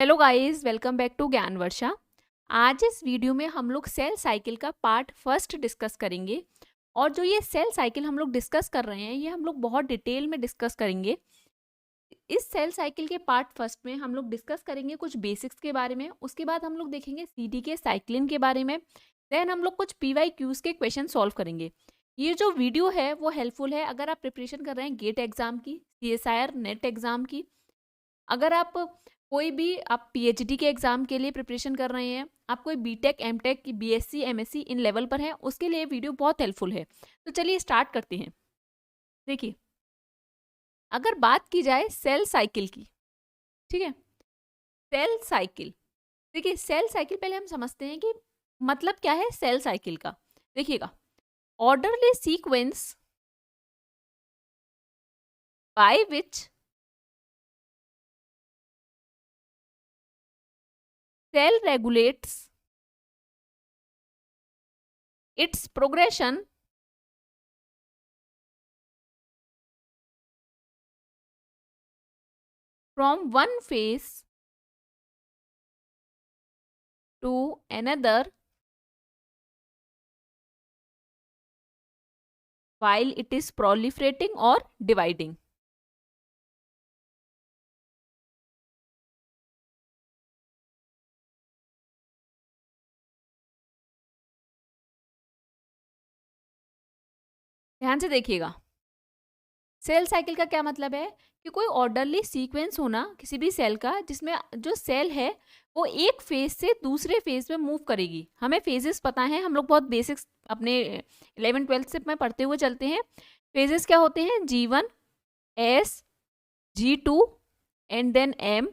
Hello guys, welcome back to Gyan Varsha. आज इस video में हम लोग सेल साइकिल का पार्ट फर्स्ट डिस्कस करेंगे। और जो ये सेल साइकिल हम लोग डिस्कस कर रहे हैं, ये हम लोग बहुत डिटेल में डिस्कस करेंगे। इस सेल साइकिल के पार्ट फर्स्ट में हम लोग डिस्कस करेंगे कुछ बेसिक्स के बारे में। उसके बाद हम लोग देखेंगे सीडी के साइक्लिन के बारे में। देन हम लोग कुछ PYQs के क्वेश्चन सॉल्व करेंगे। ये जो वीडियो है वो हेल्पफुल है अगर आप प्रिपरेशन कर रहे हैं गेट एग्जाम की, CSIR नेट एग्जाम की। अगर आप कोई भी आप PhD के एग्जाम के लिए प्रिपरेशन कर रहे हैं, आप कोई BTech, MTech, BSc, MSc in level पर है, उसके लिए वीडियो बहुत हेल्पफुल है। तो चलिए स्टार्ट करते हैं। देखिए, अगर बात की जाए सेल साइकिल की, ठीक है, सेल साइकिल। देखिए, सेल साइकिल पहले हम समझते हैं कि मतलब क्या है सेल साइकिल का। देखिएगा, orderly sequence by which cell regulates its progression from one phase to another while it is proliferating or dividing. ध्यान से देखिएगा, सेल साइकिल का क्या मतलब है कि कोई ऑर्डरली सीक्वेंस होना किसी भी सेल का, जिसमें जो सेल है वो एक फेज से दूसरे फेज में मूव करेगी। हमें फेजेस पता है, हम लोग बहुत बेसिक्स अपने 11th-12th से में पढ़ते हुए चलते हैं। फेजेस क्या होते हैं? G1, S, G2 and then M,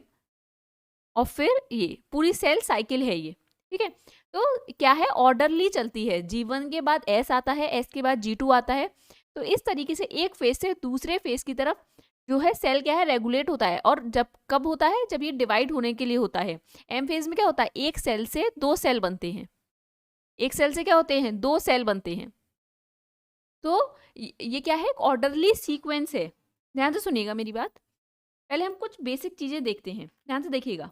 और फिर ये पूरी सेल साइकिल है ये, ठीक है। तो क्या है, ऑर्डरली चलती है। G1 के बाद S आता है, S के बाद G2 आता है। तो इस तरीके से एक फेज से दूसरे फेज की तरफ जो है सेल क्या है, रेगुलेट होता है। और जब कब होता है? जब ये डिवाइड होने के लिए होता है। M फेज में क्या होता है, एक सेल से दो सेल बनते हैं। एक सेल से क्या होते हैं, दो सेल बनते हैं। तो ये क्या है, एक ऑर्डरली सीक्वेंस है। ध्यान से सुनिएगा मेरी बात। पहले हम कुछ बेसिक चीजें देखते हैं, ध्यान से देखिएगा।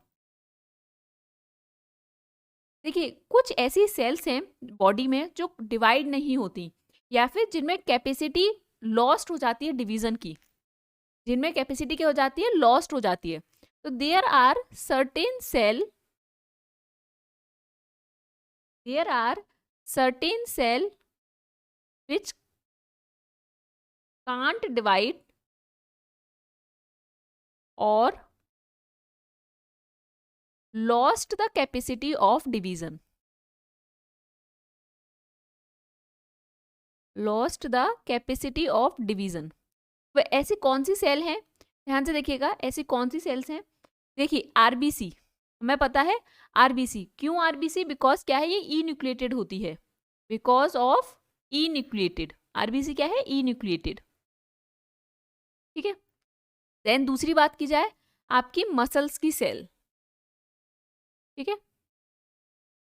देखिए, कुछ ऐसी सेल्स हैं बॉडी में जो डिवाइड नहीं होती, या फिर जिनमें कैपेसिटी लॉस्ट हो जाती है डिवीजन की, जिनमें कैपेसिटी क्या हो जाती है, लॉस्ट हो जाती है। तो there are certain cell which can't divide और lost the capacity of division. Lost the capacity of division. वह ऐसी कौन सी सेल है? ध्यान से देखिएगा, ऐसी कौन सी सेल्स हैं। देखिए, आरबीसी हमें पता है। आरबीसी क्यों आरबीसी? बिकॉज क्या है, ये ई न्यूक्लिएटेड होती है। Because of E nucleated. RBC क्या है, ई न्यूक्लिएटेड, ठीक है। देन दूसरी बात की जाए आपकी मसल्स की सेल, ठीक है।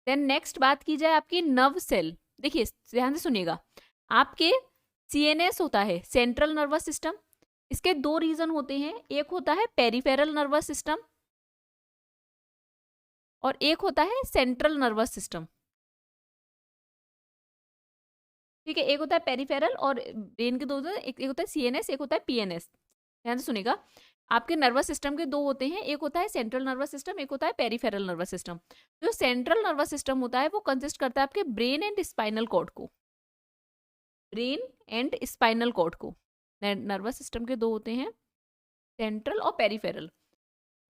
देन नेक्स्ट बात की जाए आपकी नर्व सेल। देखिए, ध्यान से सुनिएगा, आपके CNS होता है, सेंट्रल नर्वस सिस्टम। इसके दो रीजन होते हैं, एक होता है पेरिफेरल नर्वस सिस्टम और एक होता है सेंट्रल नर्वस सिस्टम, ठीक है। एक होता है पेरिफेरल और ब्रेन के दो होते हैं, एक होता है CNS, एक होता है PNS। ध्यान से सुनिएगा, आपके नर्वस सिस्टम के दो होते हैं, एक होता है सेंट्रल नर्वस सिस्टम, एक होता है पेरिफेरल नर्वस सिस्टम। जो सेंट्रल नर्वस सिस्टम होता है वो कंसिस्ट करता है आपके ब्रेन एंड स्पाइनल कॉर्ड को। ब्रेन एंड स्पाइनल कॉर्ड को। नर्वस सिस्टम के दो होते हैं, सेंट्रल और पेरिफेरल।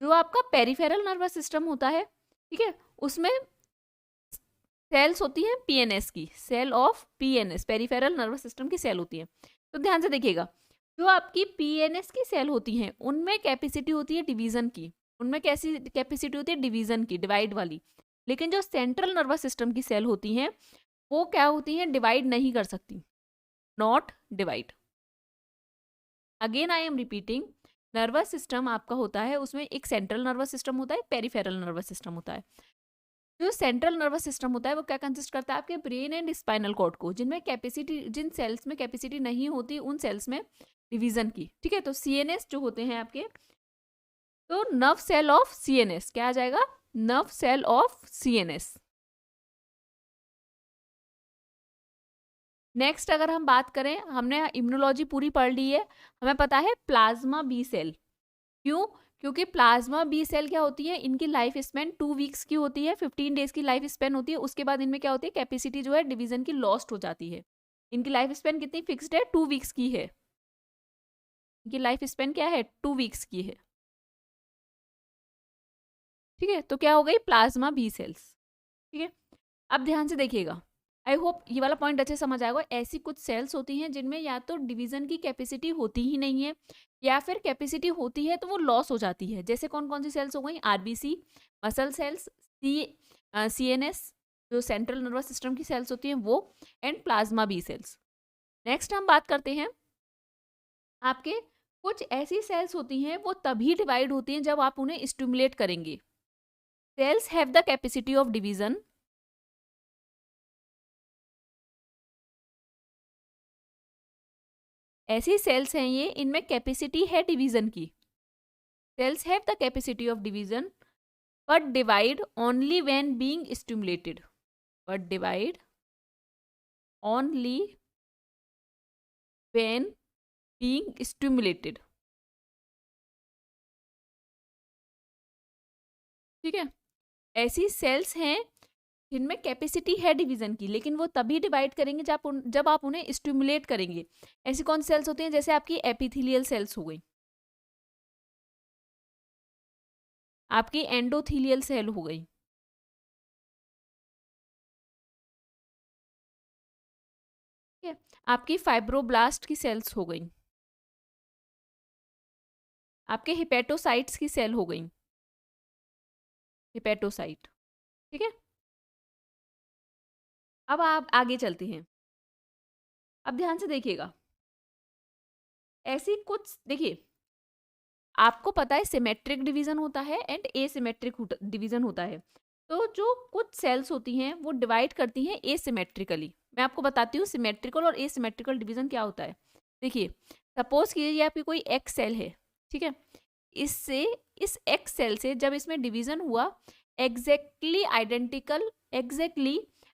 जो आपका पेरिफेरल नर्वस सिस्टम होता है, ठीक है, उसमें सेल्स होती हैं PNS की, cell of PNS, peripheral nervous system की सेल होती है। तो ध्यान से देखिएगा, जो आपकी PNS की सेल होती हैं उनमें कैपेसिटी होती है डिवीजन की। उनमें कैसी कैपेसिटी होती है, डिवीजन की, डिवाइड वाली। लेकिन जो सेंट्रल नर्वस सिस्टम की सेल होती हैं वो क्या होती हैं, डिवाइड नहीं कर सकती, not divide. Again I am repeating, nervous system आपका होता है, उसमें एक सेंट्रल नर्वस सिस्टम होता है, पेरिफेरल नर्वस सिस्टम होता है। जो सेंट्रल नर्वस सिस्टम होता है वो क्या कंसिस्ट करता है, आपके ब्रेन एंड स्पाइनल कॉर्ड को, जिनमें कैपेसिटी, जिन सेल्स में कैपेसिटी नहीं होती उन सेल्स में डिवीजन की, ठीक है। तो CNS जो होते हैं आपके, तो नर्व सेल ऑफ सीएनएस क्या आ जाएगा, nerve cell of CNS. Next अगर हम बात करें, हमने इम्यूनोलॉजी पूरी पढ़ ली है, हमें पता है प्लाज्मा बी सेल। क्यों? क्योंकि प्लाज्मा बी सेल क्या होती है, इनकी लाइफ स्पेन 2 वीक्स की होती है, 15 डेज की लाइफ स्पेन होती है। उसके बाद इनमें क्या होती है, कैपेसिटी जो है डिवीजन की लॉस्ट हो जाती है। इनकी लाइफ स्पेन कितनी फिक्स्ड है, 2 वीक्स की है। इनकी लाइफ स्पेन क्या है, 2 वीक्स की है। ठीक है, तो क्या हो गई, प्लाज्मा बी सेल्स। ठीक है, अब ध्यान से देखिएगा, आई होप ये वाला पॉइंट अच्छे समझ आएगा। ऐसी कुछ सेल्स होती हैं जिनमें या तो डिवीजन की कैपेसिटी होती ही नहीं है, या फिर कैपेसिटी होती है तो वो लॉस हो जाती है। जैसे कौन कौन सी सेल्स हो गई, आरबीसी, मसल सेल्स, सीएनएस जो सेंट्रल नर्वस सिस्टम की सेल्स होती हैं वो, and plasma B cells. Next हम बात करते हैं, आपके कुछ ऐसी सेल्स होती हैं वो तभी डिवाइड होती हैं जब आप उन्हें स्टिमुलेट करेंगे। Cells have the capacity of division, ऐसी सेल्स हैं ये, इनमें कैपेसिटी है डिवीजन की। Cells have the capacity of division but divide only when being stimulated, but divide only when being stimulated. ठीक है, ऐसी सेल्स हैं जिनमें कैपेसिटी है डिवीजन की, लेकिन वो तभी डिवाइड करेंगे जब आप उन्हें स्टिमुलेट करेंगे। ऐसी कौन सेल्स होती हैं, जैसे आपकी एपिथेलियल सेल्स हो गई, आपकी एंडोथीलियल सेल हो गई, ठीक है, आपकी फाइब्रोब्लास्ट की सेल्स हो गई, आपके हिपेटोसाइट्स की सेल हो गई, हिपेटोसाइट। ठीक है, अब आप आगे चलते हैं। अब ध्यान से देखिएगा, ऐसी कुछ, देखिए आपको पता है सिमेट्रिक डिवीजन होता है एंड एसिमेट्रिक डिवीजन होता है। तो जो कुछ सेल्स होती हैं वो डिवाइड करती हैं एसिमेट्रिकली। मैं आपको बताती हूँ सिमेट्रिकल और एसिमेट्रिकल डिवीजन क्या होता है। देखिए, सपोज कीजिए ये आपकी कोई एक्स सेल है, ठीक है, इससे इस एक्स सेल से जब इसमें डिवीजन हुआ, एग्जैक्टली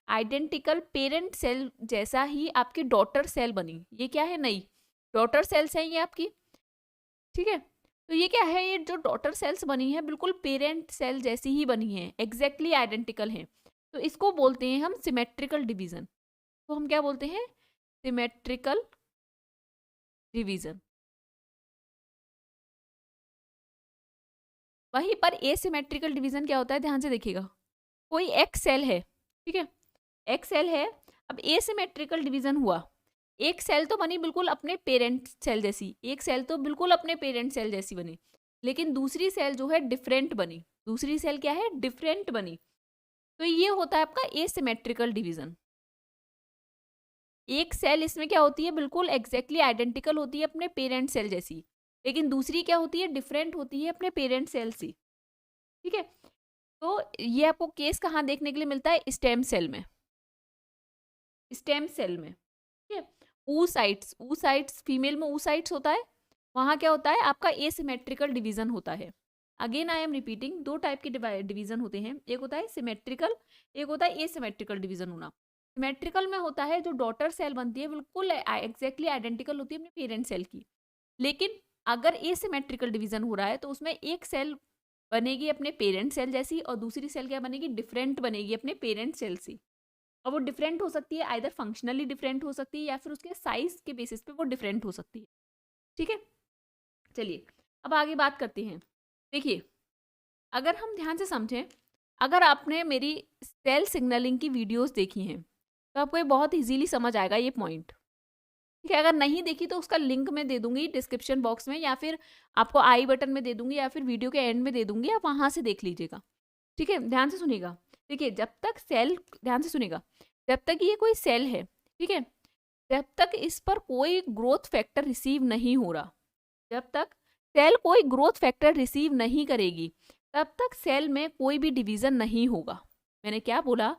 आइडेंटिकल पेरेंट सेल जैसा ही आपकी डॉटर सेल बनी। ये क्या है, नई डॉटर सेल्स हैं ये आपकी। ठीक है, तो ये क्या है, ये जो डॉटर सेल्स बनी है बिल्कुल पेरेंट सेल जैसी ही बनी है, एग्जैक्टली आइडेंटिकल है। तो इसको बोलते हैं हम सिमेट्रिकल डिवीजन। तो हम क्या बोलते हैं, सिमेट्रिकल डिवीजन। वहीं पर एसिमेट्रिकल डिवीजन क्या होता है, ध्यान से देखिएगा, कोई एक्स सेल है, ठीक है, एक्स सेल है, अब एसिमेट्रिकल डिवीजन हुआ, एक सेल तो बनी बिल्कुल अपने पेरेंट सेल जैसी, एक सेल तो बिल्कुल अपने पेरेंट सेल जैसी बनी, लेकिन दूसरी सेल जो है डिफरेंट बनी, दूसरी सेल क्या है, डिफरेंट बनी। तो ये होता है आपका एसिमेट्रिकल डिवीजन। एक सेल इसमें क्या होती है, बिल्कुल एग्जैक्टली आइडेंटिकल होती है अपने पेरेंट सेल जैसी, लेकिन दूसरी क्या होती है, डिफरेंट होती है अपने पेरेंट सेल से। ठीक है, तो ये आपको केस कहाँ देखने के लिए मिलता है, स्टेम सेल में, स्टेम सेल में। ठीक है, oocytes फीमेल में oocytes होता है, वहां क्या होता है आपका एसिमेट्रिकल डिवीजन होता है। अगेन आई एम रिपीटिंग, दो टाइप के डिवीजन होते हैं, एक होता है सिमेट्रिकल, एक होता है एसिमेट्रिकल डिवीजन होना। सिमेट्रिकल में होता है जो डॉटर सेल बनती है बिल्कुल एग्जैक्टली आइडेंटिकल होती है अपने पेरेंट सेल की, लेकिन अगर एसिमेट्रिकल डिवीजन हो रहा है तो उसमें एक सेल बनेगी अपने पेरेंट सेल जैसी और दूसरी सेल क्या बनेगी, डिफरेंट बनेगी अपने पेरेंट सेल से। और वो डिफरेंट हो सकती है, आइदर फंक्शनली डिफरेंट हो सकती है या फिर उसके साइज के बेसिस पे वो डिफरेंट हो सकती है। ठीक है, चलिए अब आगे बात करते हैं। देखिए, अगर हम ध्यान से समझें, अगर आपने मेरी सेल सिग्नलिंग की वीडियोस देखी हैं तो आपको ये बहुत इजीली समझ आएगा ये पॉइंट। ठीक है, अगर नहीं देखी तो उसका लिंक मैं दे दूंगी डिस्क्रिप्शन बॉक्स में, या फिर आपको आई बटन में दे दूंगी, या फिर वीडियो के एंड में दे दूंगी, आप वहां से देख लीजिएगा। ठीक है, ध्यान से सुनिएगा। देखिए, जब तक सेल, ध्यान से सुनिएगा, जब तक ये कोई सेल है, ठीक है, जब तक इस पर कोई ग्रोथ फैक्टर रिसीव नहीं हो रहा, जब तक सेल कोई ग्रोथ फैक्टर रिसीव नहीं करेगी, तब तक सेल में कोई भी डिवीजन नहीं होगा। मैंने क्या बोला,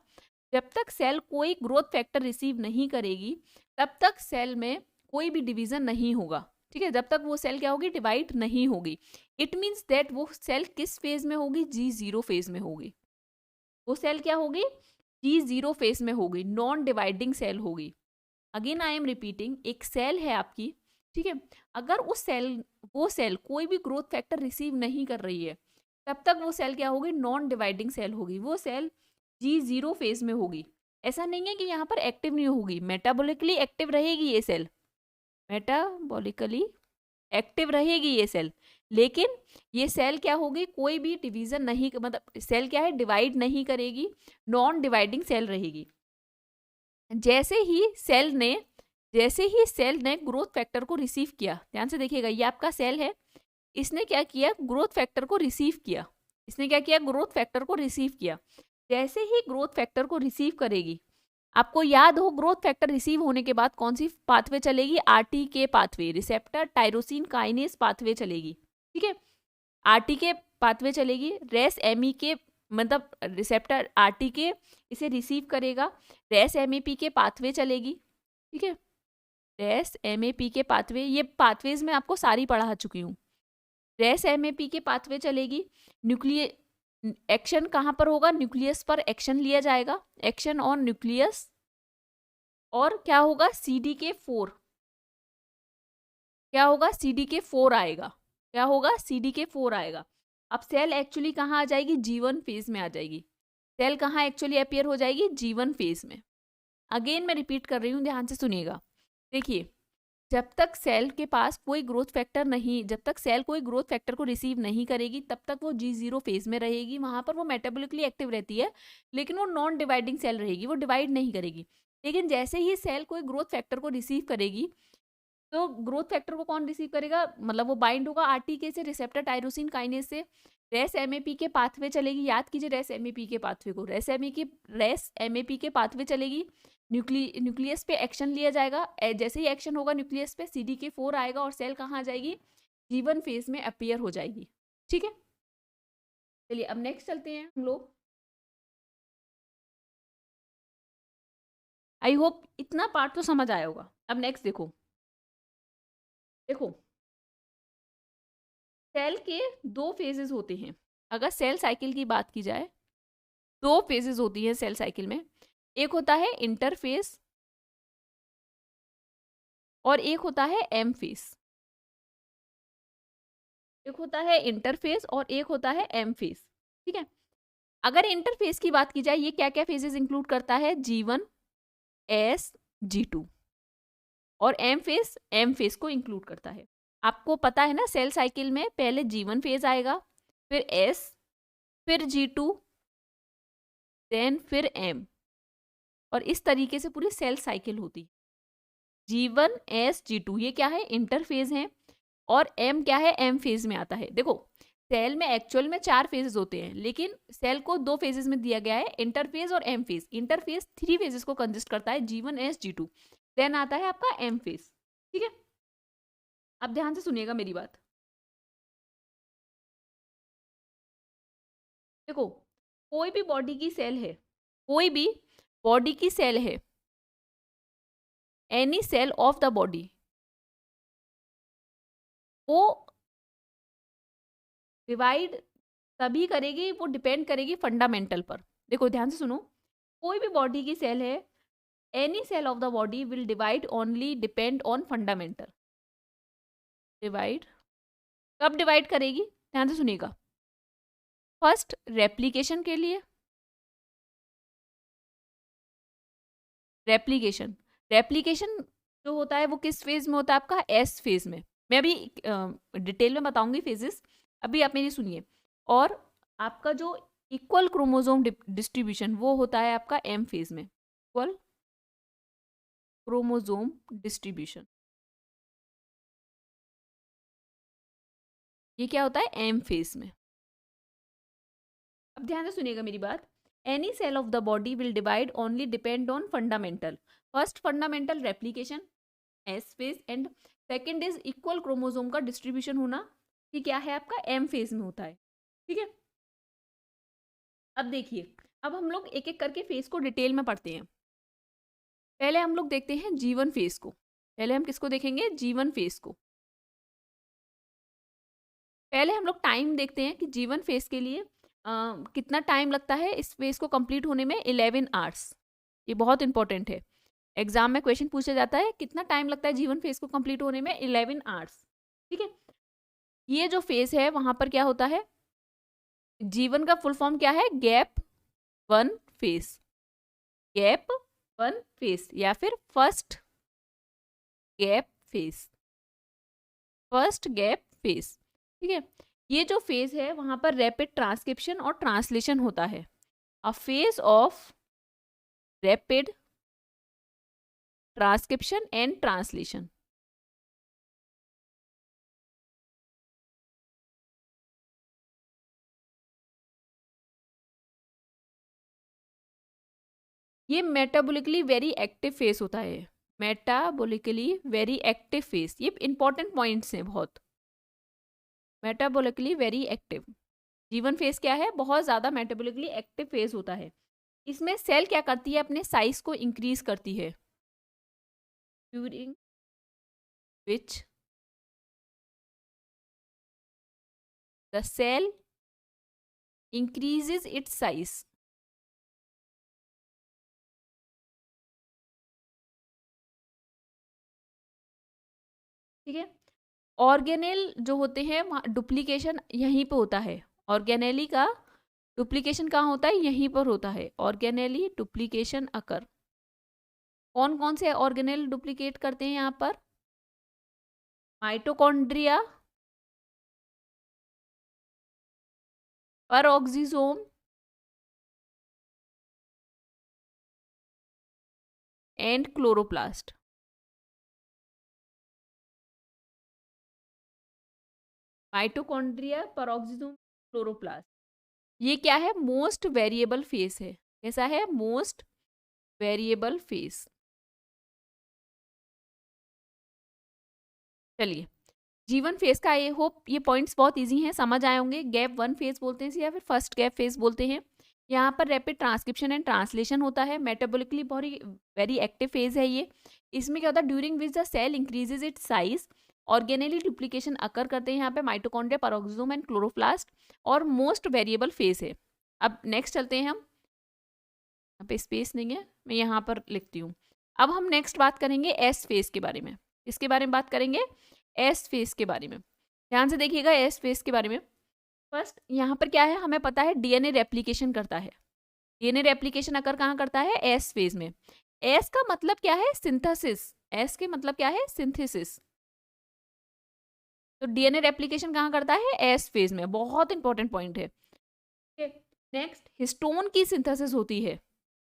जब तक सेल कोई ग्रोथ फैक्टर रिसीव नहीं करेगी तब तक सेल में कोई भी डिवीजन नहीं होगा। ठीक है, जब तक वो सेल क्या होगी, डिवाइड नहीं होगी। इट मीन्स दैट वो सेल किस फेज में होगी, G0 फेज में होगी। वो सेल क्या होगी, G0 फेज में होगी, नॉन डिवाइडिंग सेल होगी। अगेन आई एम रिपीटिंग, एक सेल है आपकी, ठीक है, अगर वो सेल कोई भी ग्रोथ फैक्टर रिसीव नहीं कर रही है, तब तक वो सेल क्या होगी, नॉन डिवाइडिंग सेल होगी। वो सेल G0 फेज में होगी। ऐसा नहीं है कि यहाँ पर एक्टिव नहीं होगी, मेटाबॉलिकली एक्टिव रहेगी ये सेल, मेटाबॉलिकली एक्टिव रहेगी ये सेल, लेकिन ये सेल क्या होगी, कोई भी डिवीजन नहीं, मतलब सेल क्या है, डिवाइड नहीं करेगी, नॉन डिवाइडिंग सेल रहेगी। जैसे ही सेल ने ग्रोथ फैक्टर को रिसीव किया, ध्यान से देखिएगा, ये आपका सेल है, इसने क्या किया, ग्रोथ फैक्टर को रिसीव किया। इसने क्या किया, ग्रोथ फैक्टर को रिसीव किया। जैसे ही ग्रोथ फैक्टर को रिसीव करेगी, आपको याद हो ग्रोथ फैक्टर रिसीव होने के बाद कौन सी पाथवे चलेगी, RTK pathway, receptor tyrosine kinase pathway चलेगी, ठीक है, RTK पाथवे चलेगी। रेस MEK मतलब रिसेप्टर RTK इसे रिसीव करेगा, रेस MEP के पाथवे चलेगी, ठीक है, रेस MEP के पाथवे, ये पाथवेज में आपको सारी पढ़ा चुकी हूँ। रेस MEP के पाथवे चलेगी, एक्शन कहाँ पर होगा, न्यूक्लियस पर एक्शन लिया जाएगा, एक्शन ऑन न्यूक्लियस, और क्या होगा, CDK4, क्या होगा, CDK4 आएगा, क्या होगा, CDK4 आएगा। अब सेल एक्चुअली कहाँ आ जाएगी, G1 फेज में आ जाएगी। सेल कहाँ एक्चुअली अपीयर हो जाएगी, G1 फेज में। अगेन मैं रिपीट कर रही हूँ, ध्यान से सुनिएगा। देखिए, जब तक सेल के पास कोई ग्रोथ फैक्टर नहीं, जब तक सेल कोई ग्रोथ फैक्टर को रिसीव नहीं करेगी, तब तक वो G0 फेज में रहेगी। वहां पर वो मेटाबॉलिकली एक्टिव रहती है, लेकिन वो नॉन डिवाइडिंग सेल रहेगी, वो डिवाइड नहीं करेगी। लेकिन जैसे ही सेल कोई ग्रोथ फैक्टर को रिसीव करेगी, तो ग्रोथ फैक्टर को कौन रिसीव करेगा, मतलब वो बाइंड होगा RTK से, रिसेप्टर टायरोसिन काइनेस से, रेस MEP के पाथवे चलेगी। याद कीजिए रेस MEP के पाथवे को, रेस MEP के पाथवे चलेगी, न्यूक्लियस पे एक्शन लिया जाएगा। जैसे ही एक्शन होगा न्यूक्लियस पे, CDK4 आएगा और सेल कहाँ आ जाएगी, G1 फेज में अपीयर हो जाएगी, ठीक है। चलिए अब नेक्स्ट चलते हैं हम लोग। आई होप इतना पार्ट तो समझ आया होगा। अब नेक्स्ट देखो, सेल के दो फेजेस होते हैं। अगर सेल साइकिल की बात की जाए, दो फेजेस होती है सेल साइकिल में। एक होता है इंटरफेस और एक होता है एम फेज। एक होता है इंटरफेस और एक होता है एम फेज, ठीक है। अगर इंटरफेस की बात की जाए, ये क्या क्या फेजेस इंक्लूड करता है, G1 S G2, और एम फेज को इंक्लूड करता है। आपको पता है ना, सेल साइकिल में पहले G1 फेज आएगा, फिर S, फिर G2, देन फिर M, और इस तरीके से पूरी सेल साइकिल होती। G1 S G2 ये क्या है, इंटरफेज है, और M क्या है, एम फेज में आता है। देखो, सेल में एक्चुअल में 4 फेजेस होते हैं, लेकिन सेल को 2 फेजेस में दिया गया है, इंटरफेज और एम फेज। इंटरफेज 3 फेजेस को कंसिस्ट करता है, G1 S G2, देन आता है आपका एम फेज, ठीक है। अब ध्यान से सुनिएगा मेरी बात। देखो, कोई भी बॉडी की सेल है, कोई भी बॉडी की सेल है, any cell of the body, वो डिवाइड तभी करेगी, वो डिपेंड करेगी फंडामेंटल पर। देखो ध्यान से सुनो, कोई भी बॉडी की सेल है, any cell of the body will divide only depend on fundamental. Divide कब डिवाइड करेगी, ध्यान से सुनिएगा। फर्स्ट रेप्लिकेशन के लिए, रेप्लिकेशन जो होता है वो किस फेज में होता है आपका, एस फेज में। मैं अभी डिटेल में बताऊंगी फेजेस, अभी आप मेरी सुनिए। और आपका जो इक्वल क्रोमोसोम डिस्ट्रीब्यूशन वो होता है आपका एम फेज में, इक्वल क्रोमोसोम डिस्ट्रीब्यूशन, ये क्या होता है, एम फेज में। अब ध्यान से सुनिएगा मेरी बात। Any cell of the body will divide only depend on fundamental. First fundamental replication, S phase, and second is equal chromosome का डिस्ट्रीब्यूशन होना, कि क्या है आपका एम फेज में होता है, ठीक है। अब देखिए, अब हम लोग एक एक करके फेज को डिटेल में पढ़ते हैं। पहले हम लोग देखते हैं G1 फेज को। पहले हम किसको देखेंगे, G1 फेज को। पहले हम लोग टाइम देखते हैं कि जीवन फेज के लिए कितना टाइम लगता है इस फेज को कंप्लीट होने में। 11 आवर्स। ये बहुत इंपॉर्टेंट है, एग्जाम में क्वेश्चन पूछा जाता है कितना टाइम लगता है जीवन फेज को कंप्लीट होने में। 11 आवर्स। ठीक है। ये जो फेज है वहां पर क्या होता है, जीवन का फुल फॉर्म क्या है, gap one phase. Gap one phase या फिर first gap phase. First gap phase. ठीक है। ये जो फेज है वहां पर रैपिड ट्रांसक्रिप्शन और ट्रांसलेशन होता है। A phase of rapid transcription and translation. ये मेटाबॉलिकली वेरी एक्टिव फेज होता है। मेटाबॉलिकली वेरी एक्टिव फेज, ये इंपॉर्टेंट पॉइंट्स हैं बहुत। मेटाबॉलिकली वेरी एक्टिव जीवन फेज क्या है, बहुत ज्यादा मेटाबॉलिकली एक्टिव फेज होता है। इसमें सेल क्या करती है, अपने साइज को इंक्रीज करती है। During which the cell increases its size. ठीक है। ऑर्गेनेल जो होते हैं वहाँ डुप्लीकेशन यहीं पे होता है। ऑर्गेनेली का डुप्लीकेशन कहाँ होता है, यहीं पर होता है। ऑर्गेनेली डुप्लीकेशन अकर। कौन कौन से ऑर्गेनेल डुप्लीकेट करते हैं यहाँ पर, mitochondria, peroxisome and chloroplast. Mitochondria, peroxisome, chloroplast. ये क्या है, मोस्ट वेरिएबल फेस है। कैसा है, मोस्ट वेरिएबल फेस। चलिए, जीवन फेज का आई होप ये पॉइंट्स बहुत इजी हैं, समझ आए होंगे। गैप वन फेज बोलते हैं इसे, या फिर फर्स्ट गैप फेज बोलते हैं। यहाँ पर रैपिड ट्रांसक्रिप्शन एंड ट्रांसलेशन होता है। मेटाबॉलिकली बहुत वेरी एक्टिव फेज है ये। इसमें क्या होता है, during which the cell increases its size. Organelle duplication occur करते हैं यहाँ पे माइटोकॉन्ड्रिया, पेरोक्सोम एंड क्लोरोप्लास्ट। और मोस्ट वेरिएबल फेज है। अब नेक्स्ट चलते हैं हम, यहाँ पे स्पेस नहीं है, मैं यहाँ पर लिखती हूँ। अब हम नेक्स्ट बात करेंगे एस फेज के बारे में। इसके बारे में बात करेंगे, एस फेज के बारे में। ध्यान से देखिएगा एस फेज के बारे में। फर्स्ट यहाँ पर क्या है, हमें पता है डीएनए रेप्लिकेशन करता है। डीएनए रेप्लिकेशन अकर कहाँ करता है, एस फेज में। एस का मतलब क्या है, सिंथेसिस। एस के मतलब क्या है, सिंथेसिस। तो डीएनए रेप्लिकेशन कहाँ करता है, एस फेज में। बहुत इंपॉर्टेंट पॉइंट है। नेक्स्ट, हिस्टोन की सिंथेसिस होती है।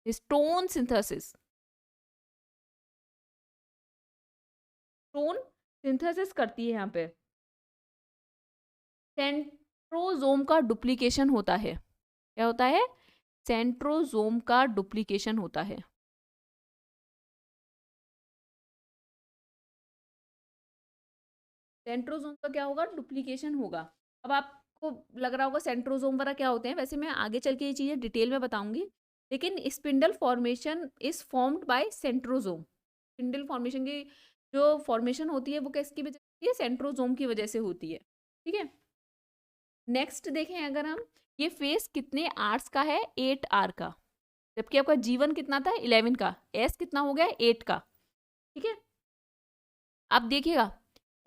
Histone synthesis. हिस्टोन सिंथेसिस करती है यहाँ पे। सेंट्रोजोम का डुप्लीकेशन होता है। क्या होता है, सेंट्रोजोम का डुप्लीकेशन होता है। सेंट्रोजोम का क्या होगा, डुप्लीकेशन होगा। अब आपको लग रहा होगा सेंट्रोजोम वगैरह क्या होते हैं, वैसे मैं आगे चल के ये चीज़ें डिटेल में बताऊंगी। लेकिन spindle formation is formed by centrosome. Spindle formation की जो फॉर्मेशन होती है वो किसकी वजह से होती है, सेंट्रोजोम की वजह से होती है। ठीक है। नेक्स्ट देखें अगर हम, ये फेस कितने आवर्स का है, 8 आवर का। जबकि आपका जीवन कितना था, 11 का। एस कितना हो गया, 8 का। ठीक है। अब देखिएगा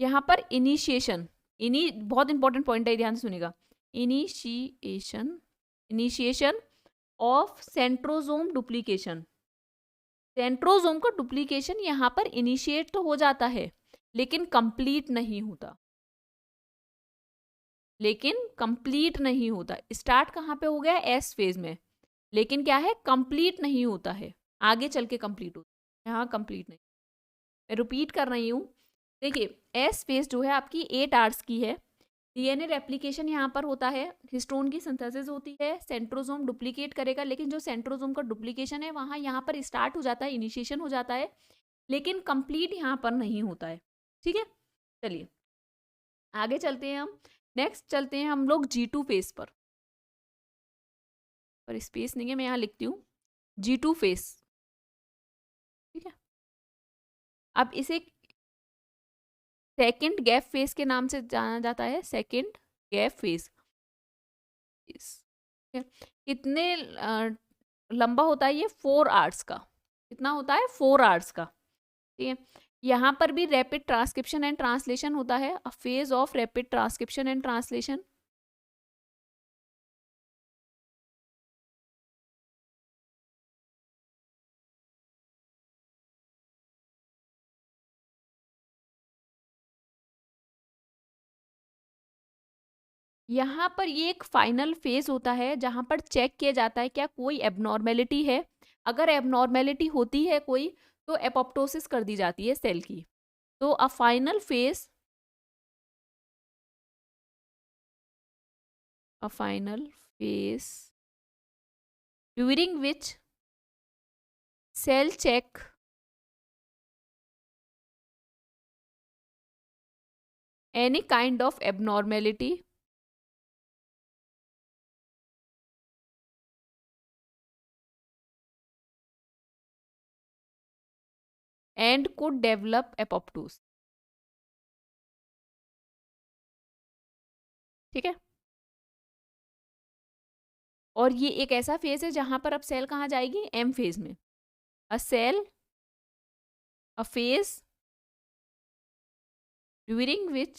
यहाँ पर इनिशिएशन, बहुत इंपॉर्टेंट पॉइंट है, ध्यान से सुनिएगा। Initiation, initiation of centrosome duplication. Centrosome का डुप्लीकेशन यहाँ पर इनिशिएट तो हो जाता है, लेकिन कंप्लीट नहीं होता। लेकिन कंप्लीट नहीं होता। स्टार्ट कहाँ पे हो गया, एस फेज में, लेकिन क्या है, कंप्लीट नहीं होता है। आगे चल के कंप्लीट होता है, यहाँ कंप्लीट नहीं। मैं रिपीट कर रही हूँ। देखिए, एस फेज जो है आपकी 8 आवर्स की है। डीएनए रेप्लिकेशन यहाँ पर होता है, हिस्टोन की सिंथेसिस होती है, सेंट्रोजोम डुप्लीकेट करेगा। लेकिन जो सेंट्रोजोम का डुप्लीकेशन है वहाँ यहाँ पर स्टार्ट हो जाता है, इनिशिएशन हो जाता है, लेकिन कंप्लीट यहाँ पर नहीं होता है। ठीक है। चलिए आगे चलते हैं हम। नेक्स्ट चलते हैं हम लोग G2 फेज पर स्पेस नहीं है, मैं यहाँ लिखती हूँ G2 फेज। ठीक है। अब इसे सेकेंड गैप फेज के नाम से जाना जाता है। Second gap phase. कितने लंबा होता है ये? 4 आवर्स का। कितना होता है? 4 आवर्स का। ठीक है, यहाँ पर भी रैपिड ट्रांसक्रिप्शन एंड ट्रांसलेशन होता है, a phase of rapid transcription and translation. यहाँ पर ये एक फाइनल फेज होता है जहाँ पर चेक किया जाता है क्या कोई एबनॉर्मेलिटी है। अगर एबनॉर्मेलिटी होती है कोई, तो एपोप्टोसिस कर दी जाती है सेल की। तो a final phase, a final phase during which cell check any kind of abnormality and could develop apoptosis। ठीक है, और ये एक ऐसा फेज है जहां पर अब सेल कहाँ जाएगी? एम फेज में। A cell, a phase during which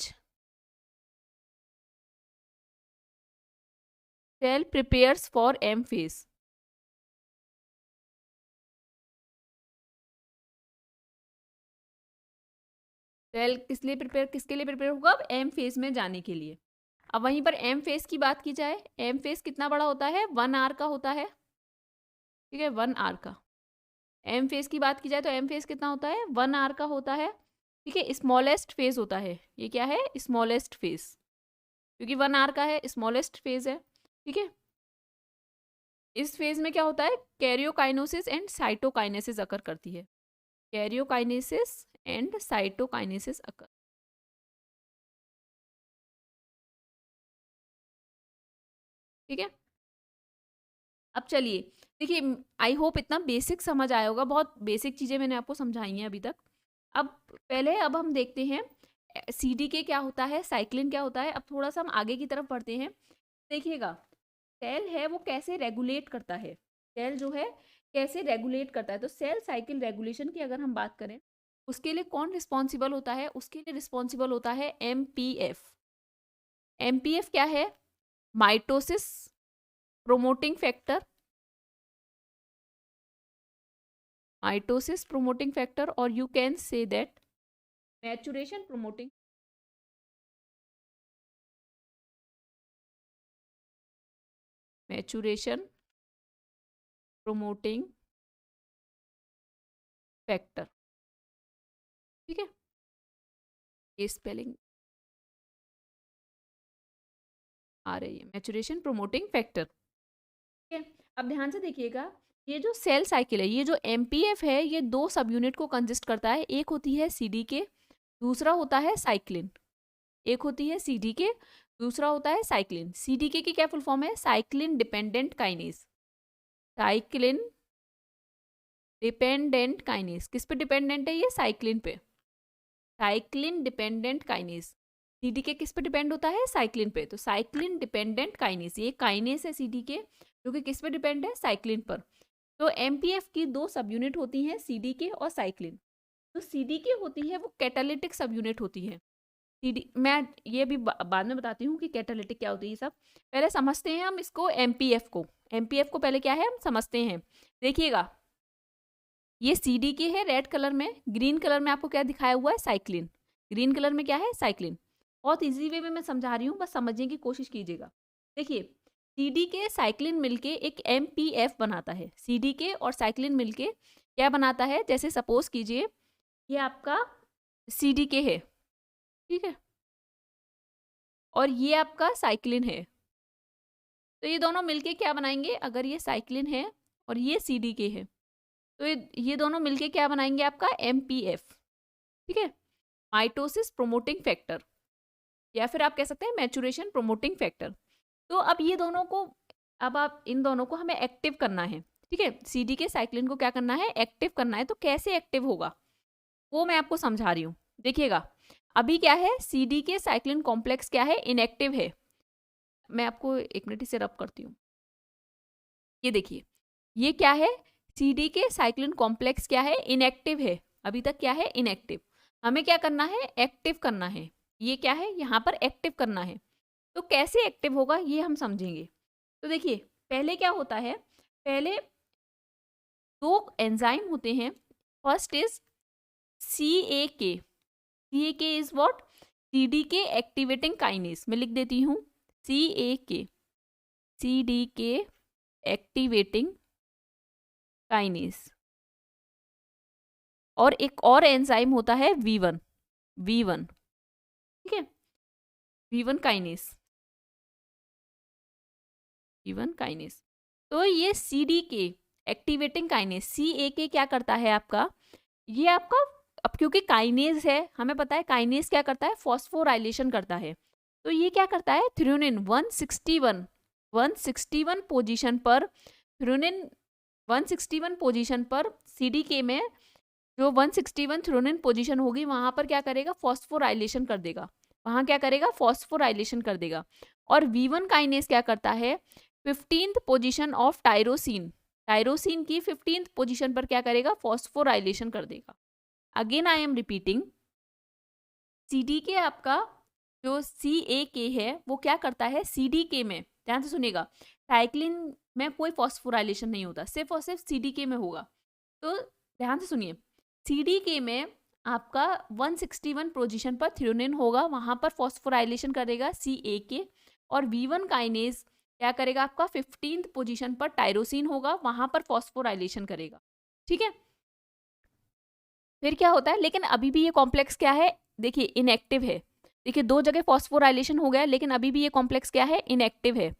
cell prepares for M phase. Cell किसके लिए प्रिपेयर होगा? अब एम फेज में जाने के लिए। अब वहीं पर एम फेज की बात की जाए, एम फेज कितना बड़ा होता है? 1 आवर का होता है। ठीक है, 1 आवर का। एम फेज की बात की जाए तो एम फेज कितना होता है? 1 आवर का होता है। ठीक है, स्मॉलेस्ट फेज होता है। ये क्या है? स्मॉलेस्ट फेज, क्योंकि 1 आवर का है, स्मॉलेस्ट फेज है। ठीक है, इस फेज में क्या होता है? कैरियोकाइनेसिस एंड साइटोकाइनेसिस अकर करती है। कैरियोकाइनेसिस एंड साइटोकाइनेसिस अकर। ठीक है, अब चलिए देखिए, आई होप इतना बेसिक समझ आया होगा। बहुत बेसिक चीजें मैंने आपको समझाई हैं अभी तक। अब हम देखते हैं सीडीके क्या होता है, साइक्लिन क्या होता है। अब थोड़ा सा हम आगे की तरफ बढ़ते हैं। देखिएगा, सेल है वो कैसे रेगुलेट करता है, सेल जो है कैसे रेगुलेट करता है। तो सेल साइकिल रेगुलेशन की अगर हम बात करें, उसके लिए कौन रिस्पॉन्सिबल होता है? उसके लिए रिस्पॉन्सिबल होता है एमपीएफ। एमपीएफ क्या है? Mitosis promoting factor, mitosis promoting factor, और you can say that maturation promoting, maturation promoting factor. ठीक है, ये स्पेलिंग आ रही है, मैचुरेशन प्रोमोटिंग फैक्टर। ठीक है, अब ध्यान से देखिएगा, ये जो सेल साइकिल है, ये जो एमपीएफ है, ये 2 सब यूनिट को कंसिस्ट करता है। एक होती है सीडीके, दूसरा होता है साइक्लिन। एक होती है सीडीके, दूसरा होता है साइक्लिन। सीडीके की क्या फुल फॉर्म है? Cyclin dependent kinase. Cyclin dependent kinase किस पे डिपेंडेंट है? ये साइक्लिन पे। Cyclin dependent kinase. सीडीके किस पे डिपेंड होता है? साइक्लिन पे। तो साइक्लिन डिपेंडेंट काइनेज, ये काइनेज है सीडीके, जो कि किस पे डिपेंड है? साइक्लिन पर। तो एमपीएफ की 2 सब यूनिट होती हैं, सीडीके और साइक्लिन। तो सीडीके होती है वो कैटालिटिक सब यूनिट होती है। सीडी मैं ये भी बाद में बताती हूँ कि कैटालिटिक क्या होती है। सब पहले समझते हैं हम इसको, एमपीएफ को। एमपीएफ को पहले क्या है हम समझते हैं। देखिएगा, ये सीडीके है रेड कलर में, ग्रीन कलर में आपको क्या दिखाया हुआ है? साइक्लिन। ग्रीन कलर में क्या है? साइक्लिन। बहुत इजी वे में मैं समझा रही हूँ, बस समझने की कोशिश कीजिएगा। देखिए, सीडीके साइक्लिन मिलके एक एमपीएफ बनाता है। सीडीके और साइक्लिन मिलके क्या बनाता है? जैसे सपोज कीजिए ये आपका सीडीके है, ठीक है, और ये आपका साइक्लिन है। तो ये दोनों मिलके क्या बनाएंगे? अगर ये साइक्लिन है और ये सीडीके है, तो ये दोनों मिलके क्या बनाएंगे? आपका एमपीएफ। ठीक है, माइटोसिस प्रोमोटिंग फैक्टर, या फिर आप कह सकते हैं मैचुरेशन प्रोमोटिंग फैक्टर। तो अब ये दोनों को, अब आप इन दोनों को हमें एक्टिव करना है। ठीक है, सीडीके साइक्लिन को क्या करना है? एक्टिव करना है। तो कैसे एक्टिव होगा वो मैं आपको समझा रही हूँ। देखिएगा, अभी क्या है? सीडीके साइक्लिन कॉम्प्लेक्स क्या है? इनएक्टिव है। मैं आपको एक मिनट इसे रब करती हूँ। ये देखिए, ये क्या है, CD के साइक्लिन कॉम्प्लेक्स क्या है, इनएक्टिव है, अभी तक क्या है, इनएक्टिव। हमें क्या करना है, एक्टिव करना है। ये क्या है, यहाँ पर एक्टिव करना है। तो कैसे एक्टिव होगा ये हम समझेंगे। तो देखिए, पहले क्या होता है, पहले दो एंजाइम होते हैं। First is CAK। CAK is what, CDK activating kinase. मैं लिख देती हूँ CAK, CDK एक्टिवेटिंग काइनेज। और एक और एंजाइम होता है V1, ठीक है, V1 काइनेज, V1 काइनेज। तो ये CDK एक्टिवेटिंग काइनेज, CAK क्या करता है आपका, ये आपका, अब क्योंकि काइनेज है, हमें पता है काइनेज क्या करता है, फॉस्फोराइलेशन करता है। तो ये क्या करता है, थ्रेओनिन 161 पोजीशन पर, थ्रेओनिन 161 पोजीशन पर CDK में जो 161 थ्रेओनिन पोजीशन होगी वहां पर क्या करेगा, फॉस्फोराइलेशन कर देगा, वहां क्या करेगा, फॉस्फोराइलेशन कर देगा। और V1 काइनेज क्या करता है, 15th position of tyrosine, tyrosine की 15th पोजीशन पर क्या करेगा, फॉस्फोराइलेशन कर देगा। Again I am repeating, CDK आपका जो CAK है वो क्या करता है, CDK में, ध्यान से सुनिएगा, साइक्लिन में कोई फॉस्फोराइलेशन नहीं होता, सिर्फ और सिर्फ CDK में होगा। तो ध्यान से सुनिए, CDK में आपका 161 पोजीशन पर थ्रेओनिन होगा, वहां पर फॉस्फोराइलेशन करेगा CAK। और V1 काइनेज क्या करेगा, आपका 15th पोजीशन पर टायरोसिन होगा, वहां पर फॉस्फोराइलेशन करेगा, ठीक है। फिर क्या होता है, लेकिन अभी भी ये कॉम्प्लेक्स क्या है, देखिए इनएक्टिव है। देखिए दो जगह फॉस्फोराइलेशन हो गया, लेकिन अभी भी ये कॉम्प्लेक्स क्या है, इनएक्टिव है।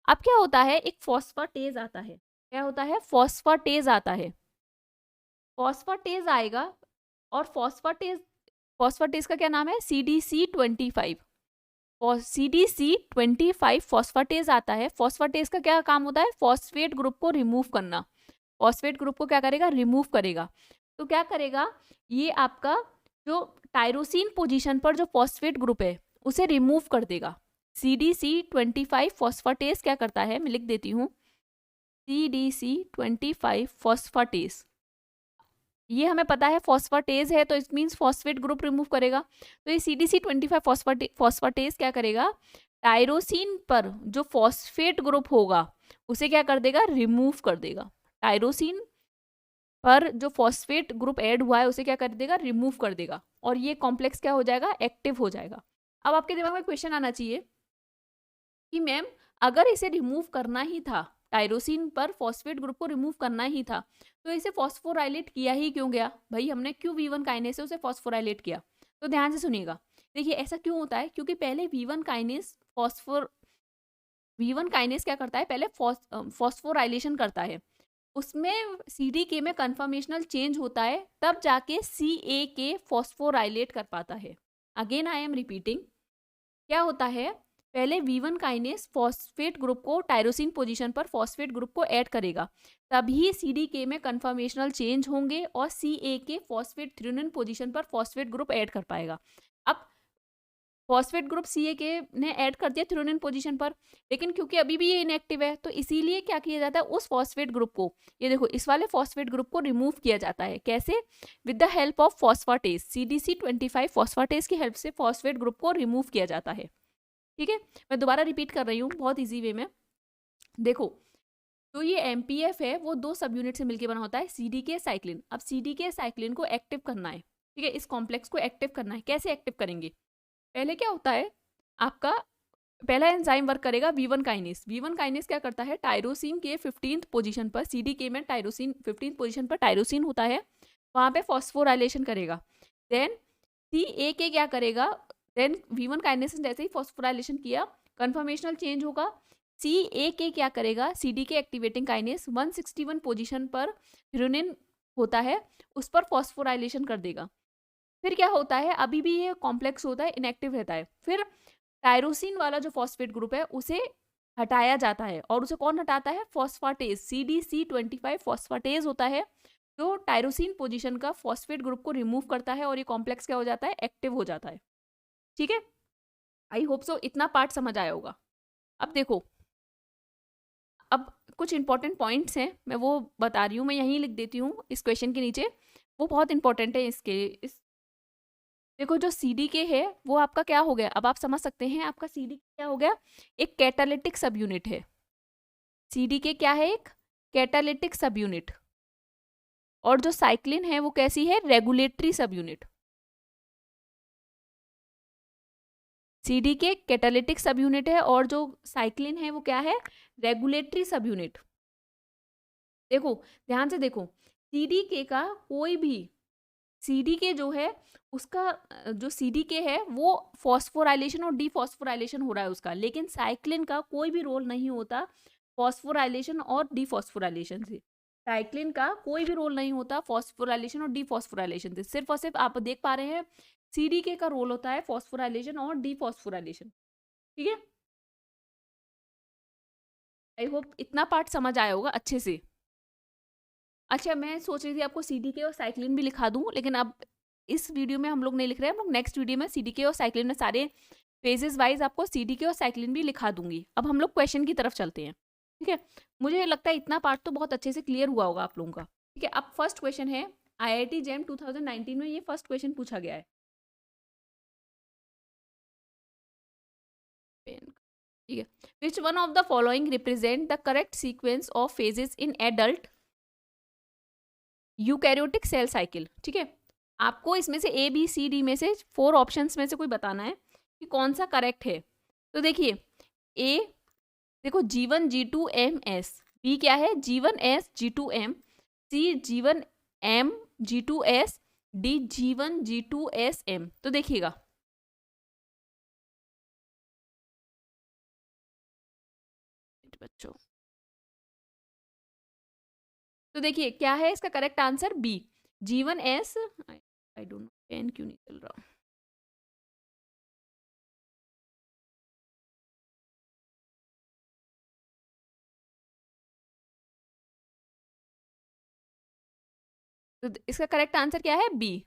अब क्या होता है, एक फॉस्फेटेज आता है, क्या होता है, फॉस्फेटेज आता है, फॉस्फेटेज आएगा। और फॉस्फेटेज का क्या नाम है, CDC25, और CDC25 फॉस्फेटेज आता है। फॉस्फेटेज का क्या काम होता है, फॉस्फेट ग्रुप को रिमूव करना, फॉस्फेट ग्रुप को क्या करेगा, रिमूव करेगा। तो क्या करेगा, ये आपका जो टायरोसिन पोजीशन पर जो फॉस्फेट ग्रुप है उसे रिमूव कर देगा। CDC25 फॉस्फेटेज क्या करता है, मैं लिख देती हूँ, CDC25 फॉस्फेटेज, ये हमें पता है फॉस्फेटेज है, तो it means phosphate group remove करेगा। तो ये CDC25 फॉस्फेटेज क्या करेगा, टायरोसिन पर जो फॉस्फेट ग्रुप होगा उसे क्या कर देगा, रिमूव कर देगा। टायरोसिन पर जो फॉस्फेट ग्रुप ऐड हुआ है उसे क्या कर देगा, रिमूव कर देगा, और ये कॉम्प्लेक्स क्या हो जाएगा, एक्टिव हो जाएगा। अब आपके दिमाग में क्वेश्चन आना चाहिए कि मैम अगर इसे रिमूव करना ही था, टायरोसिन पर फॉस्फेट ग्रुप को रिमूव करना ही था, तो इसे फॉस्फोराइलेट किया ही क्यों गया, भाई हमने क्यों V1 काइनेज से उसे फॉस्फोराइलेट किया। तो ध्यान से सुनिएगा, देखिए ऐसा क्यों होता है, क्योंकि पहले V1 काइनेज क्या करता है, पहले फॉस्फोराइलेशन करता है, उसमें CDK में कन्फर्मेशनल चेंज होता है, तब जाके CAK फॉस्फोराइलेट कर पाता है। अगेन आई एम रिपीटिंग, क्या होता है, पहले V1 काइनेज फॉस्फेट ग्रुप को टायरोसिन पोजीशन पर फॉस्फेट ग्रुप को ऐड करेगा, तभी CDK में कन्फर्मेशनल चेंज होंगे और CAK फॉस्फेट थ्रेओनिन पोजीशन पर फॉस्फेट ग्रुप ऐड कर पाएगा। अब फॉस्फेट ग्रुप CAK ने ऐड कर दिया थ्रेओनिन पोजीशन पर, लेकिन क्योंकि अभी भी ये इनएक्टिव है, तो इसीलिए क्या किया जाता है, उस फॉस्फेट ग्रुप को, ये देखो इस वाले फॉस्फेट ग्रुप को रिमूव किया जाता है। कैसे, with the help of phosphatase, CDC25 phosphatase की हेल्प से फॉस्फेट ग्रुप को रिमूव किया जाता है, ठीक है। मैं दोबारा रिपीट कर रही हूँ बहुत इजी वे में। देखो, तो ये MPF है वो दो सब यूनिट से मिलकर बना होता है, CDK साइक्लिन। अब CDK साइक्लिन को एक्टिव करना है, ठीक है, इस कॉम्प्लेक्स को एक्टिव करना है। कैसे एक्टिव करेंगे, पहले क्या होता है, आपका पहला एंजाइम वर्क करेगा V1 काइनेज। V1 काइनेज क्या करता है, टायरोसिन के 15th पोजीशन पर, CDK में टायरोसिन 15th पोजीशन पर टायरोसिन होता है, वहां पे फॉस्फोराइलेशन करेगा। देन CAK क्या करेगा, देन V1 काइनेज ने जैसे ही फॉस्फोराइलेशन किया, कन्फर्मेशनल चेंज होगा, CAK क्या करेगा, CDK एक्टिवेटिंग काइनेज 161 पोजीशन पर थ्रेओनिन होता है, उस पर फॉस्फोराइलेशन कर देगा। फिर क्या होता है, अभी भी ये कॉम्प्लेक्स होता है, इनएक्टिव रहता है। फिर टायरोसिन वाला जो फॉस्फेट ग्रुप है उसे हटाया जाता है, और उसे कौन हटाता है, फॉस्फेटेज, CDC25 फॉस्फेटेज होता है, जो टायरोसिन पोजीशन का फॉस्फेट ग्रुप को रिमूव करता है, और ये कॉम्प्लेक्स क्या हो जाता है, एक्टिव हो जाता है, ठीक है। आई होप सो इतना पार्ट समझ आया होगा। अब देखो, अब कुछ इंपॉर्टेंट पॉइंट्स हैं, मैं वो बता रही हूँ, मैं यहीं लिख देती हूँ इस क्वेश्चन के नीचे, वो बहुत इंपॉर्टेंट है इसके इस देखो जो सी डी के है वो आपका क्या हो गया, अब आप समझ सकते हैं आपका सी डी क्या हो गया, एक कैटालिटिक सब यूनिट है। सी डी के क्या है, एक कैटालिटिक सब यूनिट। और जो साइक्लिन है वो कैसी है, regulatory sub unit. C D K catalytic sub unit है और जो साइक्लिन है वो क्या है, रेगुलेटरी सब यूनिट। देखो ध्यान से देखो, सी डी के का कोई भी सीडीके जो है उसका जो सीडीके है वो फॉस्फोराइलेशन और डीफॉस्फोराइलेशन हो रहा है उसका, लेकिन साइक्लिन का कोई भी रोल नहीं होता फॉस्फोराइलेशन और डीफॉस्फोराइलेशन से। साइक्लिन का कोई भी रोल नहीं होता फॉस्फोराइलेशन और डीफॉस्फोराइलेशन से, सिर्फ और सिर्फ आप देख पा रहे हैं सीडीके का रोल होता है फॉस्फोराइलेशन और डीफॉस्फोराइलेशन। ठीक है, आई होप इतना पार्ट समझ आया होगा अच्छे से। अच्छा, मैं सोच रही थी आपको सीडीके और साइक्लिन भी लिखा दूं, लेकिन अब इस वीडियो में हम लोग नहीं लिख रहे हैं, हम लोग नेक्स्ट वीडियो में सीडीके और साइक्लिन में सारे फेजेस वाइज आपको सीडीके और साइक्लिन भी लिखा दूंगी। अब हम लोग क्वेश्चन की तरफ चलते हैं। ठीक है, मुझे लगता है इतना पार्ट तो बहुत अच्छे से क्लियर हुआ होगा आप लोगों का। ठीक है, अब फर्स्ट क्वेश्चन है, IIT JEM 2019 में ये फर्स्ट क्वेश्चन पूछा गया है। ठीक है, which one of the following represent the correct sequence of phases in adult eukaryotic cell cycle. ठीक है, आपको इसमें से ABCD में से 4 ऑप्शंस में से कोई बताना है कि कौन सा करेक्ट है। तो देखिए, ए देखो G1 G2 M S, B क्या है G1 S G2 M, C G1 M G2 S, D G1 G2 S M। तो देखिएगा, बच्चों तो देखिए क्या है इसका correct answer, B G1 S। I don't know pen क्यों नहीं चल रहा। तो इसका करेक्ट आंसर क्या है, B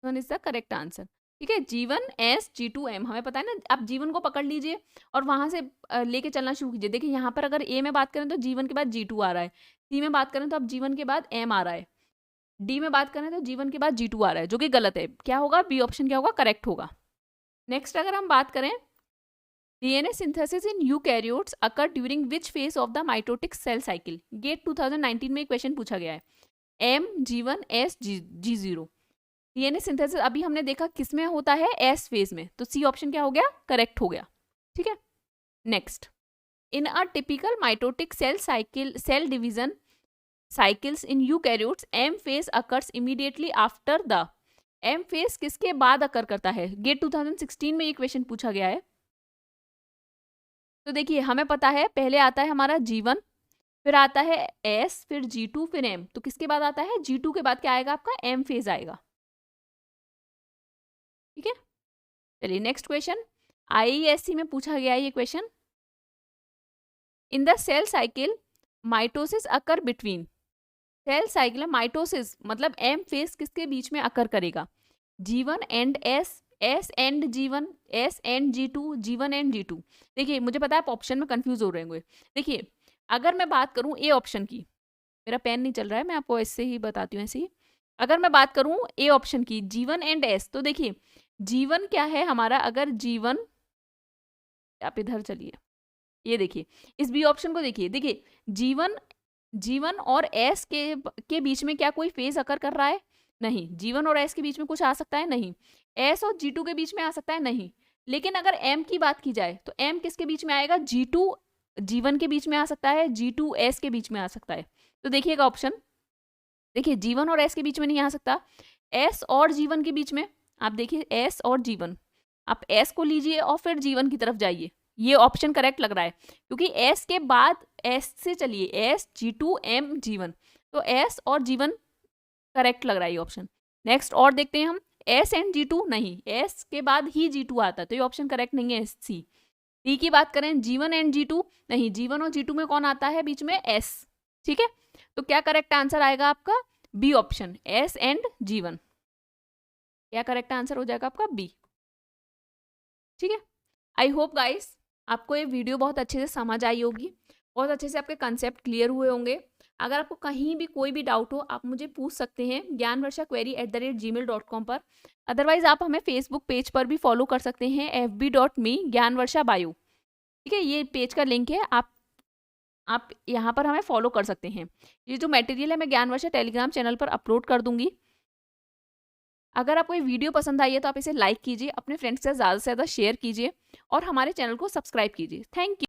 one is the correct answer. ठीक है, G1 S G2 M हमें पता है ना, आप G1 को पकड़ लीजिए और वहां से लेके चलना शुरू कीजिए। देखिए यहाँ पर अगर A में बात करें तो G1 के बाद G2 आ रहा है, C में बात करें तो अब G1 के बाद M आ रहा है, D में बात करें तो G1 के बाद G2 आ रहा है, जो कि गलत है। क्या होगा, बी ऑप्शन क्या होगा, करेक्ट होगा। नेक्स्ट अगर हम बात करें, DNA synthesis in eukaryotes occur during which phase of the mitotic cell cycle? GATE 2019 में क्वेश्चन पूछा गया है। M G1 S G0। DNA synthesis अभी हमने देखा किस में होता है, एस फेज में, तो सी ऑप्शन क्या हो गया, करेक्ट हो गया। ठीक है, next, in a typical mitotic cell cycle cell division cycles in eukaryotes M phase occurs immediately after the, M phase किसके बाद अकर करता है, गेट 2016 में ये क्वेश्चन पूछा गया है। तो देखिए हमें पता है पहले आता है हमारा G1, फिर आता है S, फिर G2, फिर M। तो किसके बाद आता है, G2 के बाद क्या आएगा आपका, M फेज आएगा। ठीक है, चलिए नेक्स्ट क्वेश्चन, IESC में पूछा गया है ये question. In the cell cycle mitosis occur between, cell cycle mitosis मतलब एम फेज किसके बीच में अकर करेगा, G1 and S, S and G1, S and G2, G1 and G2। देखिए मुझे पता है आप ऑप्शन में कंफ्यूज हो रहे होंगे। देखिए अगर मैं बात करूं ए ऑप्शन की, मेरा पेन नहीं चल रहा है, मैं आपको ऐसे ही बताती हूँ ऐसे ही। अगर मैं बात करूं ए ऑप्शन की, G1 एंड S, तो देखिए G1 क्या है हमारा, अगर G1, आप इधर चलिए, ये देखिए इस बी ऑप्शन को देखिए, देखिए G1 और S के बीच में क्या कोई फेज अकर कर रहा है, नहीं। G1 और S के बीच में कुछ आ सकता है, नहीं। S और G2 के बीच में आ सकता है, नहीं। लेकिन अगर M की बात की जाए तो M किसके बीच में आएगा, G2 G1 के बीच में आ सकता है, G2 S के बीच में आ सकता है। तो देखिएगा ऑप्शन, देखिए G1 और S के बीच में नहीं आ सकता, S और G1 के बीच में, आप देखिए S और G1, आप S को लीजिए और फिर G1 की तरफ जाइए, ये ऑप्शन करेक्ट लग रहा है, क्योंकि S के बाद S से चलिए, S G2 M G1, तो S और G1 करेक्ट लग रहा है ये ऑप्शन। नेक्स्ट और देखते हैं हम, S एंड G2 नहीं, S के बाद ही G2 आता है, तो ये ऑप्शन करेक्ट नहीं है, सी। डी की बात करें, G1 एंड G2 नहीं, G1 और G2 में कौन आता है बीच में, S। ठीक है, तो क्या करेक्ट आंसर आएगा आपका, B option, S and G1, क्या करेक्ट आंसर हो जाएगा आपका, बी। ठीक है, आई होप गाइस आपको ये वीडियो बहुत अच्छे से समझ आई होगी, बहुत अच्छे से आपके कंसेप्ट क्लियर हुए होंगे। अगर आपको कहीं भी कोई भी डाउट हो आप मुझे पूछ सकते हैं gyanvarshaquery@gmail.com पर। अदरवाइज आप हमें फेसबुक पेज पर भी फॉलो कर सकते हैं fb.me ज्ञानवर्षा बायो। ठीक है, ये पेज का लिंक है, आप यहाँ पर हमें फॉलो कर सकते हैं। ये जो मटेरियल है मैं ज्ञानवर्षा टेलीग्राम चैनल पर अपलोड कर दूंगी। अगर आपको ये वीडियो पसंद आई है तो आप इसे लाइक कीजिए, अपने फ्रेंड्स के साथ ज़्यादा से ज़्यादा शेयर कीजिए और हमारे चैनल को सब्सक्राइब कीजिए। Thank you.